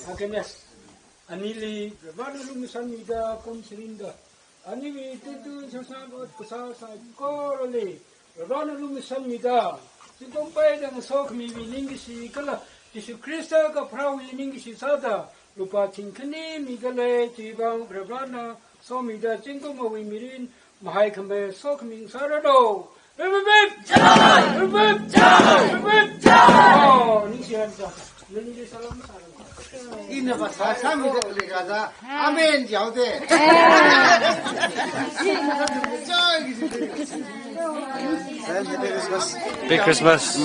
Happiness. Anili, Ravana Lumisanida, Consilinda. Anili, Tidu, Sasagot, Kasasa, Corole, Ravana Lumisanida. Don't pay them soak me in English, Kala, Tishu Christa, Kaprawi in English, Sada, Lupa Tinkani, Migale, Tibang, Ravana, Somida, Jingo, Mirin, Mahaikambe, Soak me, Sarado. Oh, ini bahasa kami berkata, Amin jauh deh. Big Christmas.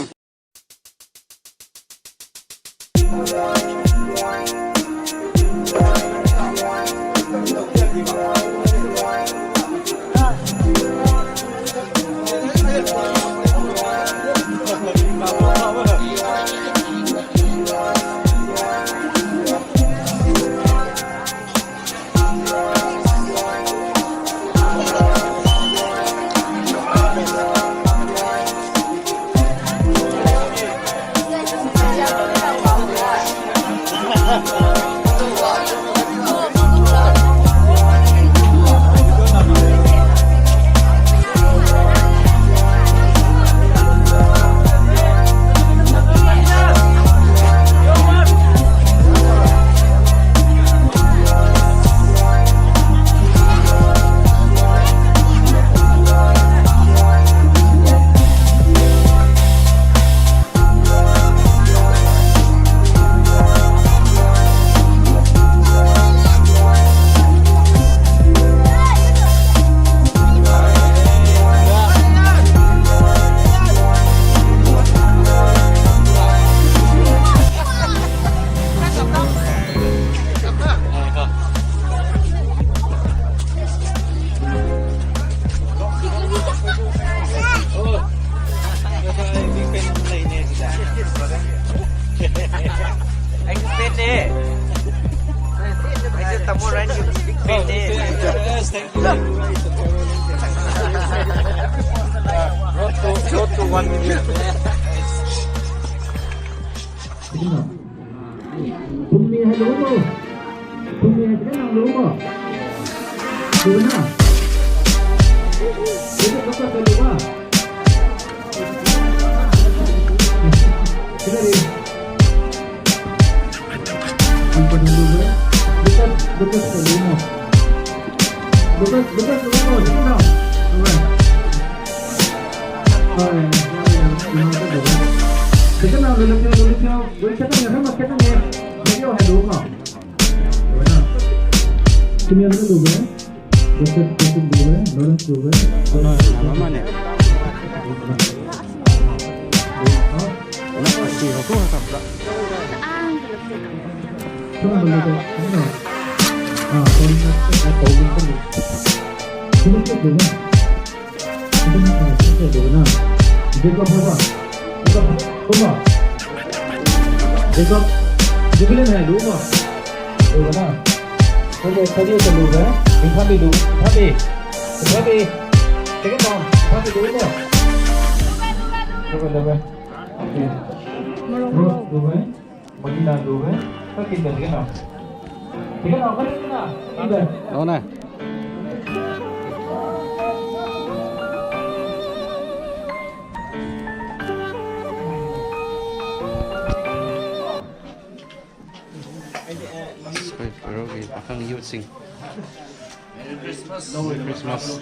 Merry Christmas. Merry Christmas.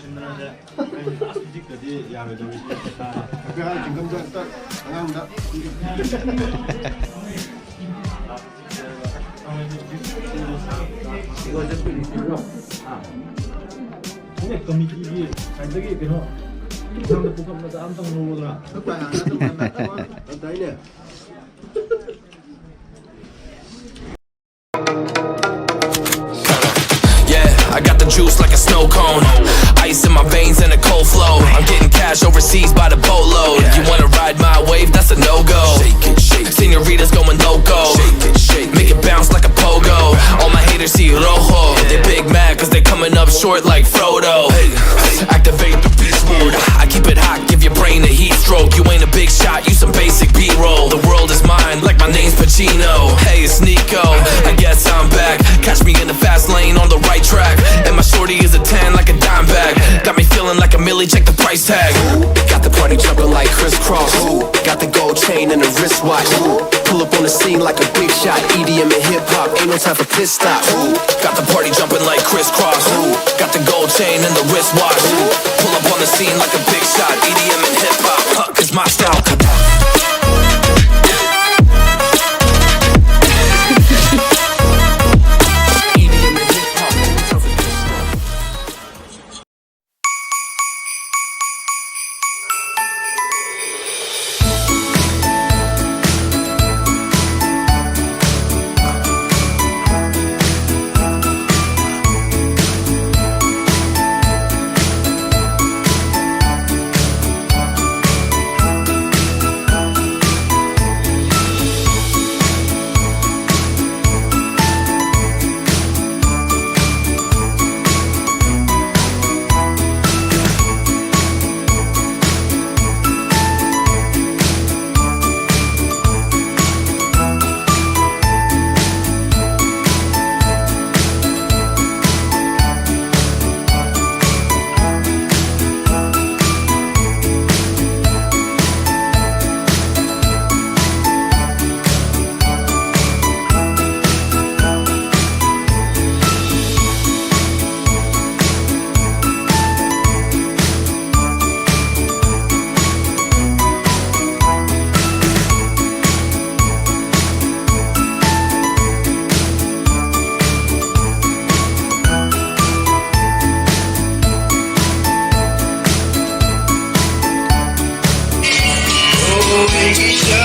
I got the juice like a snow cone, ice in my veins and a cold flow. I'm getting cash overseas by the boatload. You wanna ride my wave? That's a no-go. Senoritas going loco, make it bounce like a pogo. All my haters see rojo, they big mad cause they coming up short like Frodo. Activate the beast mode, I keep it hot, give your brain a heat stroke. You ain't a big shot, you some basic B-roll. The world is mine like my name's Pacino. Hey, it's Nico, check the price tag. Got the party jumping like crisscross. Got the gold chain and the wristwatch. Pull up on the scene like a big shot. EDM and hip hop, ain't no time for pit stops. Got the party jumping like crisscross. Got the gold chain and the wristwatch. Pull up on the scene like a big shot. EDM and hip hop, cause my style. Keishing.